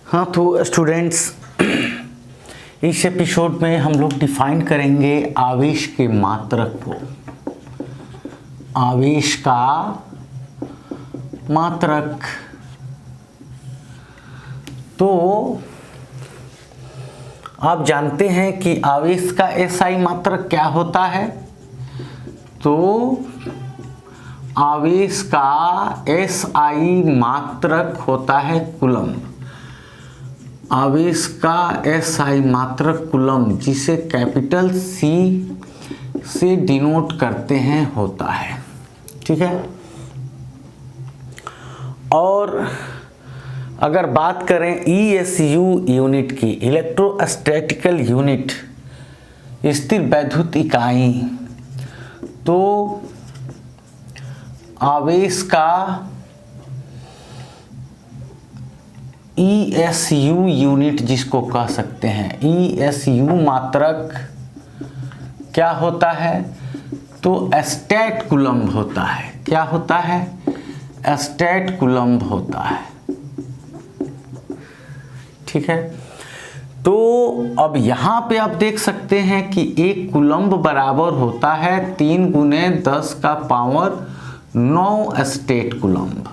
हाँ तो स्टूडेंट्स, इस एपिसोड में हम लोग डिफाइन करेंगे आवेश के मात्रक को। आवेश का मात्रक, तो आप जानते हैं कि आवेश का एसआई मात्रक क्या होता है। तो आवेश का एसआई मात्रक होता है कूलम्ब। आवेश का एसआई मात्रक कूलम्ब, जिसे कैपिटल सी से डिनोट करते हैं, होता है। ठीक है। और अगर बात करें ईएसयू यूनिट की, इलेक्ट्रोस्टैटिकल यूनिट, स्थिर वैद्युत इकाई, तो आवेश का ईएसयू यूनिट जिसको कह सकते हैं, ईएसयू मात्रक क्या होता है, तो स्टैट कूलम्ब होता है। क्या होता है? स्टैट कूलम्ब होता है। ठीक है। तो अब यहाँ पे आप देख सकते हैं कि एक कूलम्ब बराबर होता है 3 गुने 10 का पावर 9 स्टेट कूलम्ब।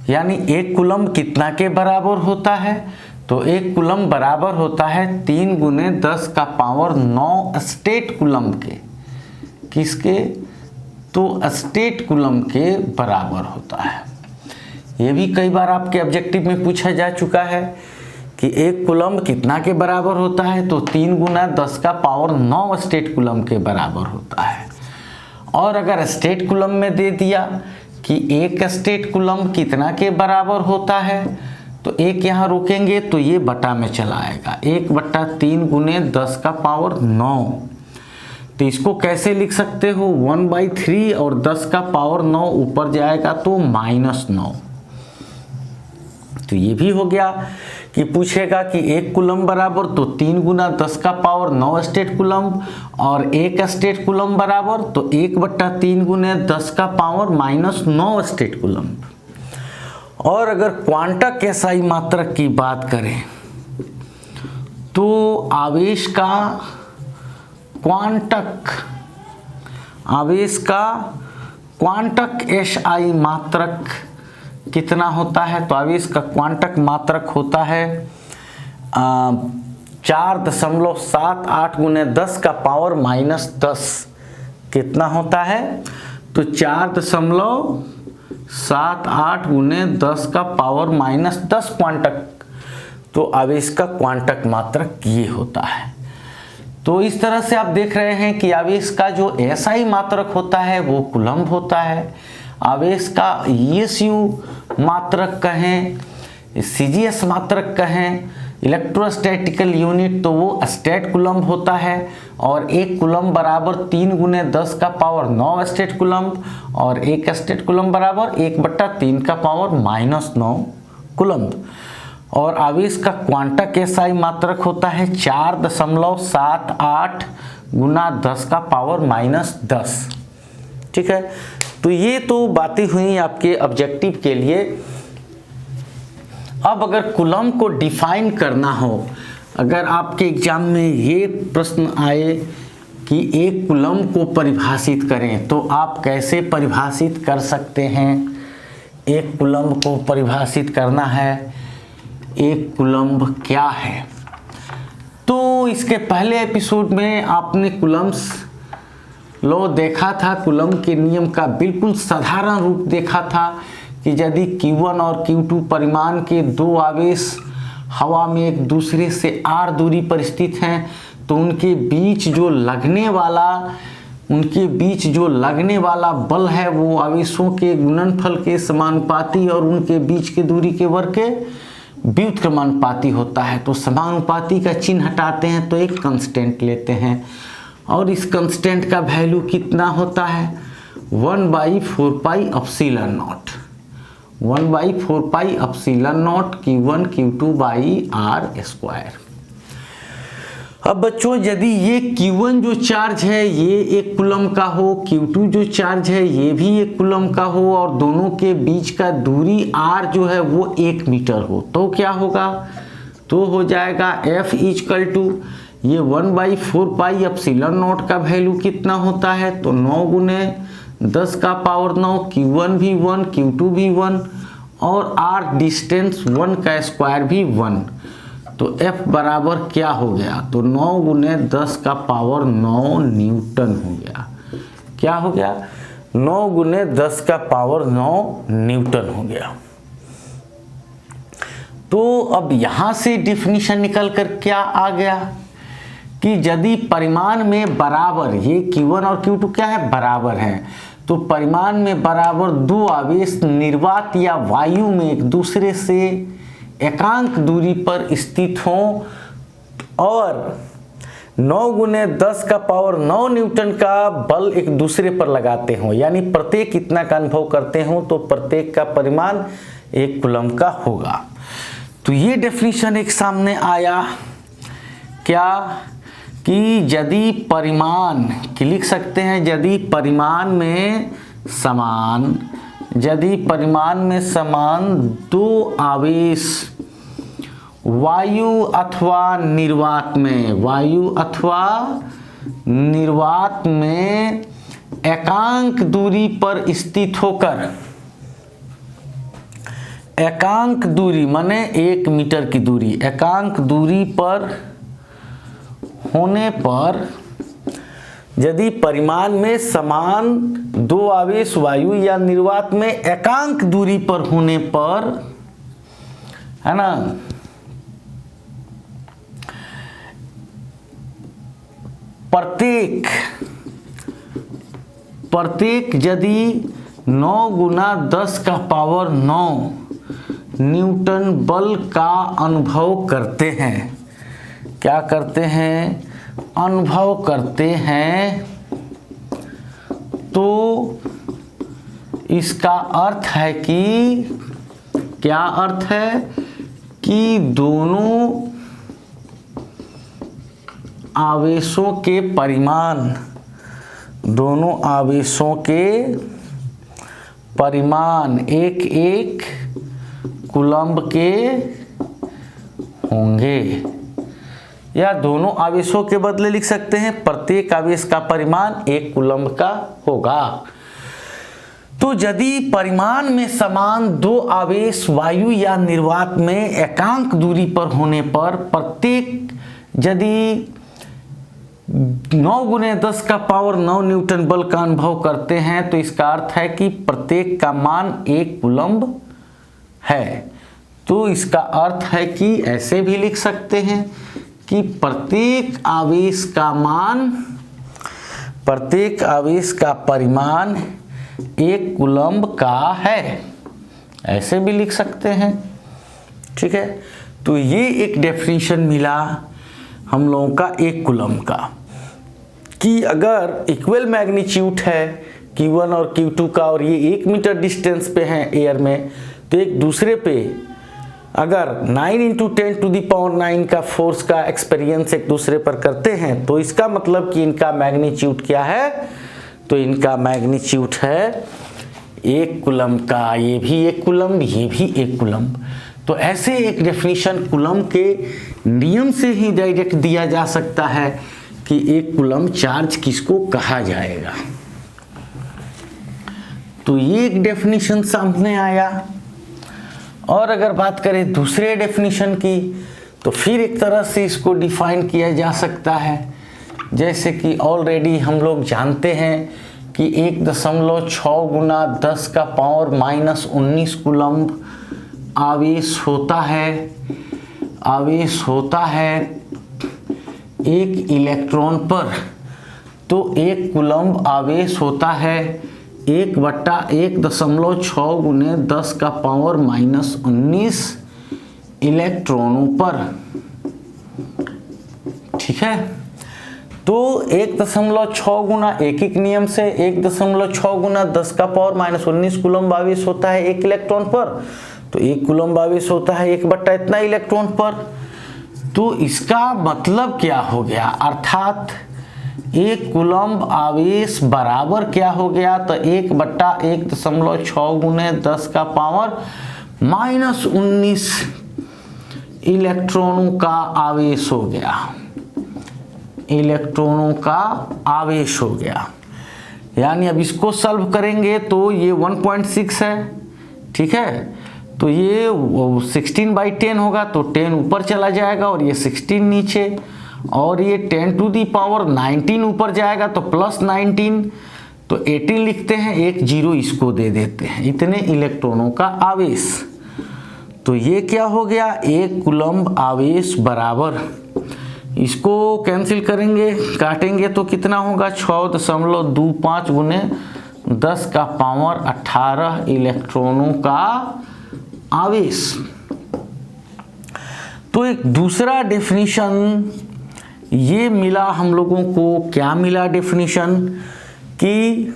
यानी एक कूलम्ब कितना के बराबर होता है? तो एक कूलम्ब बराबर होता है 3 गुने 10 का पावर 9 स्टेट कूलम्ब के। किसके? तो स्टेट कूलम्ब के बराबर होता है। ये भी कई बार आपके ऑब्जेक्टिव में पूछा जा चुका है कि एक कूलम्ब कितना के बराबर होता है, तो 3 गुना 10 का पावर 9 स्टेट कूलम्ब के बराबर होता है। और अगर स्टेट कूलम्ब में दे दिया कि एक स्टेट कूलम्ब कितना के बराबर होता है, तो एक यहाँ रोकेंगे तो ये बटा में चला आएगा, 1/3 गुने 10 का पावर 9। तो इसको कैसे लिख सकते हो? 1/3 और 10 का पावर 9 ऊपर जाएगा तो -9। तो ये भी हो गया कि पूछेगा कि एक कूलम्ब बराबर, तो 3 गुना 10 का पावर 9 स्टेट कूलम्ब, और एक स्टेट कूलम्ब बराबर, तो 1/3 गुने 10 का पावर -9 स्टेट कूलम्ब। और अगर क्वांटक एसआई मात्रक की बात करें, तो आवेश का क्वांटक एसआई मात्रक कितना होता है? तो आवेश का क्वांटक मात्रक होता है 4.78 गुने 10 का पावर -10। कितना होता है? तो 4.78 गुने 10 का पावर -10 क्वांटक। तो आवेश का क्वांटक मात्रक ये होता है। तो इस तरह से आप देख रहे हैं कि आवेश का जो एसआई मात्रक होता है वो कूलम्ब होता है। आवेश का ईएसयू मात्रक कहें, सीजीएस मात्रक कहें, इलेक्ट्रोस्टैटिकल यूनिट, तो वो स्टेट कूलम्ब होता है। और एक कूलम्ब बराबर 3 गुने 10 का पावर 9 स्टेट कूलम्ब, और एक स्टेट कूलम्ब बराबर 1/3 का पावर -9 कूलम्ब। और आवेश का क्वांटक एसआई मात्रक होता है 4.78 गुना 10 का पावर -10। ठीक है। तो ये तो बातें हुई आपके ऑब्जेक्टिव के लिए। अब अगर कूलम्ब को डिफाइन करना हो, अगर आपके एग्जाम में ये प्रश्न आए कि एक कूलम्ब को परिभाषित करें, तो आप कैसे परिभाषित कर सकते हैं? एक कूलम्ब को परिभाषित करना है, एक कूलम्ब क्या है? तो इसके पहले एपिसोड में आपने कूलम्ब्स लॉ देखा था, कूलम्ब के नियम का बिल्कुल साधारण रूप देखा था कि यदि Q1 और Q2 परिमाण के दो आवेश हवा में एक दूसरे से r दूरी पर स्थित हैं, तो उनके बीच जो लगने वाला बल है वो आवेशों के गुणनफल के समानुपाती और उनके बीच के दूरी के वर्ग के व्युत्क्रमानुपाती होता है। तो समानुपाती का चिन्ह हटाते हैं तो एक कांस्टेंट लेते हैं, और इस कांस्टेंट का वैल्यू कितना होता है? 1/4 pi epsilon not. 1/4 pi epsilon not Q1 Q2 by R square. अब बच्चों यदि ये Q1 जो चार्ज है ये 1 कूलम का हो, Q2 जो चार्ज है ये भी 1 कूलम का हो और दोनों के बीच का दूरी R जो है वो 1 मीटर हो, तो क्या होगा? तो हो जाएगा F इक्वल टू ये 1/4 पाई एप्सिलॉन नॉट का वैल्यू कितना होता है? तो 9 गुने 10 का पावर 9, Q1 भी 1, Q2 भी 1 और R डिस्टेंस 1 का स्क्वायर भी 1। तो F बराबर क्या हो गया? तो 9 गुने 10 का पावर 9 न्यूटन हो गया। क्या हो गया? 9 गुने 10 का पावर 9 न्यूटन हो गया। तो अब यहां से डिफिनीशन निकल कर क्या आ गया कि यदि परिमाण में बराबर, ये Q1 और Q2 क्या है? बराबर है। तो परिमाण में बराबर दो आवेश निर्वात या वायु में एक दूसरे से एकांक दूरी पर स्थित हों और 9 गुने 10 का पावर 9 न्यूटन का बल एक दूसरे पर लगाते हों, यानी प्रत्येक इतना का अनुभव करते हों, तो प्रत्येक का परिमाण 1 कूलम का होगा। तो ये डेफिनेशन एक सामने आया क्या कि यदि परिमाण की लिख सकते हैं, यदि परिमाण में समान दो आवेश वायु अथवा निर्वात में एकांक दूरी पर स्थित होकर, एकांक दूरी माने 1 मीटर की दूरी, एकांक दूरी पर होने पर यदि परिमाण में समान दो आवेश वायु या निर्वात में एकांक दूरी पर होने पर, है ना, प्रत्येक यदि 9 गुना 10 का पावर 9 न्यूटन बल का अनुभव करते हैं, क्या करते हैं? अनुभव करते हैं, तो इसका अर्थ है कि क्या अर्थ है कि दोनों आवेशों के परिमाण एक कूलम्ब के होंगे, या दोनों आवेशों के बदले लिख सकते हैं प्रत्येक आवेश का परिमाण 1 कूलम्ब का होगा। तो यदि परिमाण में समान दो आवेश वायु या निर्वात में एकांक दूरी पर होने पर प्रत्येक यदि 9 गुने 10 का पावर 9 न्यूटन बल का अनुभव करते हैं, तो इसका अर्थ है कि प्रत्येक का मान 1 कूलम्ब है। तो इसका अर्थ है कि ऐसे भी लिख सकते हैं कि प्रत्येक आवेश का परिमाण 1 कूलम्ब का है, ऐसे भी लिख सकते हैं। ठीक है, तो ये एक डेफिनेशन मिला हम लोगों का 1 कूलम्ब का, कि अगर इक्वल मैग्नीट्यूड है Q1 और Q2 का और ये 1 मीटर डिस्टेंस पे हैं एयर में, तो एक दूसरे पे अगर 9 × 10⁹ का फोर्स का एक्सपीरियंस एक दूसरे पर करते हैं, तो इसका मतलब कि इनका मैग्नीट्यूड क्या है? तो इनका मैग्नीट्यूड है 1 कूलम्ब का, ये भी 1 कूलम्ब, ये भी 1 कूलम्ब। तो ऐसे एक डेफिनेशन कूलम्ब के नियम से ही डायरेक्ट दिया जा सकता है कि 1 कूलम्ब चार्ज किसको कहा जाएगा। तो ये एक डेफिनेशन सामने आया। और अगर बात करें दूसरे डेफिनेशन की, तो फिर एक तरह से इसको डिफाइन किया जा सकता है, जैसे कि ऑलरेडी हम लोग जानते हैं कि 1.6 गुना 10 का पावर -19 कूलम्ब आवेश होता है एक इलेक्ट्रॉन पर। तो 1 कूलम्ब आवेश होता है 1/1.6 गुने 10 का पावर -19 इलेक्ट्रॉनों पर। ठीक है, तो 1.6 गुना एक नियम से 1.6 गुना 10 का पावर -19 कूलम्ब आवेश होता है 1 इलेक्ट्रॉन पर। तो 1 कूलम्ब आवेश होता है 1 बट्टा इतना इलेक्ट्रॉन पर। तो इसका मतलब क्या हो गया, अर्थात 1 कूलम्ब आवेश बराबर क्या हो गया, तो 1/1.6 गुने 10 का पावर -19 इलेक्ट्रॉनों का आवेश हो गया, इलेक्ट्रॉनों का आवेश हो गया। यानी अब इसको सॉल्व करेंगे तो ये 1.6 है, ठीक है, तो ये 16/10 होगा, तो 10 ऊपर चला जाएगा और ये 16 नीचे, और ये 10⁻19 ऊपर जाएगा तो +19, तो 18 लिखते हैं, 1 0 इसको दे देते हैं, इतने इलेक्ट्रॉनों का आवेश। तो ये क्या हो गया, 1 कूलम्ब आवेश बराबर, इसको कैंसिल करेंगे, काटेंगे तो कितना होगा, 6.25 गुने 10 का पावर 18 इलेक्ट्रॉनों का आवेश। तो एक दूसरा डेफिनेशन ये मिला हम लोगों को, क्या मिला डेफिनेशन, कि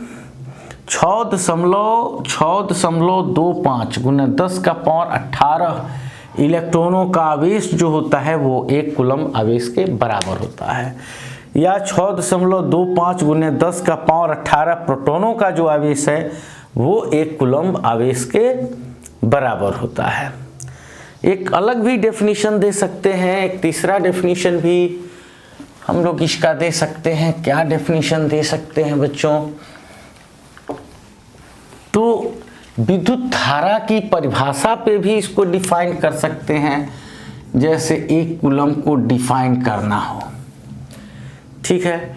6.25 गुने 10 का पावर 18 इलेक्ट्रॉनों का आवेश जो होता है वो 1 कूलम्ब आवेश के बराबर होता है, या 6.25 गुने 10 का पावर 18 प्रोटॉनों का जो आवेश है वो 1 कूलम्ब आवेश के बराबर होता है। एक अलग भी डेफिनेशन दे सकते हैं, एक तीसरा डेफिनेशन भी हम लोग इसका दे सकते हैं। क्या डेफिनेशन दे सकते हैं बच्चों, तो विद्युत धारा की परिभाषा पे भी इसको डिफाइन कर सकते हैं, जैसे 1 कूलम्ब को डिफाइन करना हो, ठीक है।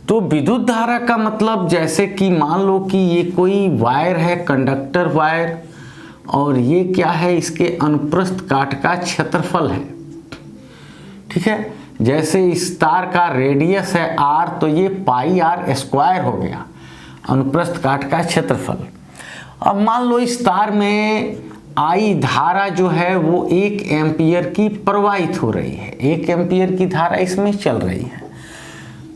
तो विद्युत धारा का मतलब, जैसे कि मान लो कि ये कोई वायर है, कंडक्टर वायर, और ये क्या है, इसके अनुप्रस्थ काट का क्षेत्रफल है, ठीक है। जैसे इस तार का रेडियस है r, तो ये πr² हो गया, अनुप्रस्थ काट का क्षेत्रफल। अब मान लो इस तार में I धारा जो है वो 1 एम्पियर की प्रवाहित हो रही है, 1 एम्पियर की धारा इसमें चल रही है।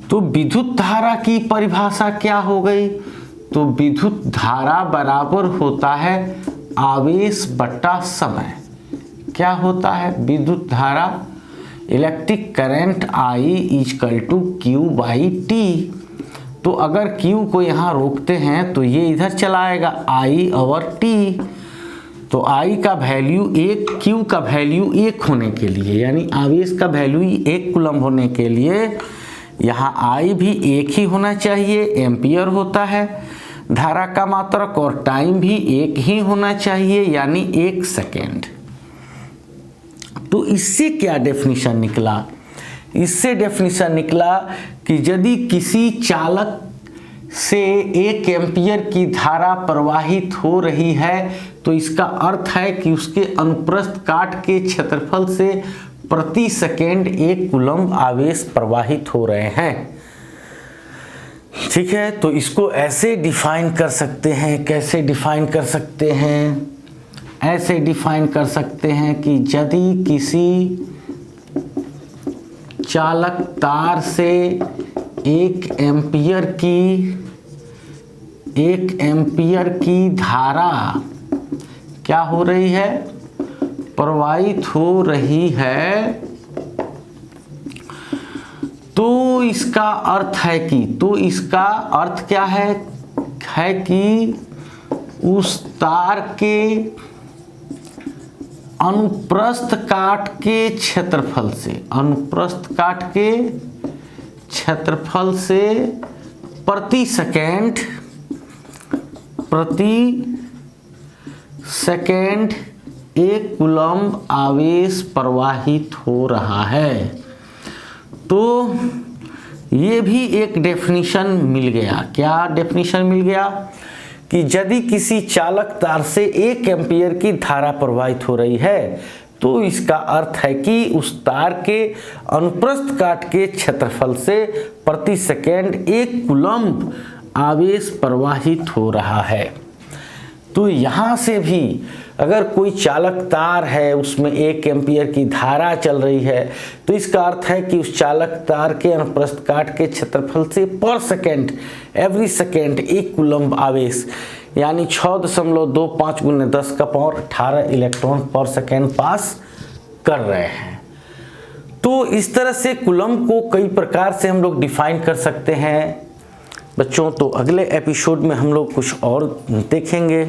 तो विद्युत धारा की परिभाषा क्या हो गई, तो विद्युत धारा बराबर होता है आवेश बटा समय। क्या होता है, विद्युत धारा, इलेक्ट्रिक करंट I = Q/T। तो अगर Q को यहाँ रोकते हैं तो ये इधर चला आएगा I/T। तो I का वैल्यू 1, Q का वैल्यू 1 होने के लिए, यानी आवेश का वैल्यू 1 कूलम्ब होने के लिए यहाँ I भी 1 ही होना चाहिए, एम्पियर होता है धारा का मात्रक, और टाइम भी 1 ही होना चाहिए, यानी 1 सेकेंड। तो इससे क्या डेफिनेशन निकला, इससे डेफिनेशन निकला कि यदि किसी चालक से 1 एम्पियर की धारा प्रवाहित हो रही है तो इसका अर्थ है कि उसके अनुप्रस्थ काट के क्षेत्रफल से प्रति सेकेंड 1 कूलम्ब आवेश प्रवाहित हो रहे हैं, ठीक है। तो इसको ऐसे डिफाइन कर सकते हैं, कैसे डिफाइन कर सकते हैं, ऐसे डिफाइन कर सकते हैं कि यदि किसी चालक तार से 1 एम्पियर की धारा क्या हो रही है, प्रवाहित हो रही है, तो इसका अर्थ है कि, तो इसका अर्थ क्या है कि उस तार के अनुप्रस्थ काट के क्षेत्रफल से, अनुप्रस्थ काट के क्षेत्रफल से प्रति सेकेंड 1 कूलम्ब आवेश प्रवाहित हो रहा है। तो ये भी एक डेफिनेशन मिल गया। क्या डेफिनेशन मिल गया कि यदि किसी चालक तार से 1 एम्पियर की धारा प्रवाहित हो रही है तो इसका अर्थ है कि उस तार के अनुप्रस्थ काट के क्षेत्रफल से प्रति सेकेंड 1 कूलम्ब आवेश प्रवाहित हो रहा है। तो यहाँ से भी अगर कोई चालक तार है, उसमें 1 एम्पियर की धारा चल रही है, तो इसका अर्थ है कि उस चालक तार के अनुप्रस्थ काट के क्षेत्रफल से पर सेकेंड, एवरी सेकेंड 1 कूलम्ब आवेश, यानी 6.25 गुने 10 का पावर 18 इलेक्ट्रॉन पर सेकेंड पास कर रहे हैं। तो इस तरह से कूलम्ब को कई प्रकार से हम लोग डिफाइन कर सकते हैं बच्चों। तो अगले एपिसोड में हम लोग कुछ और देखेंगे।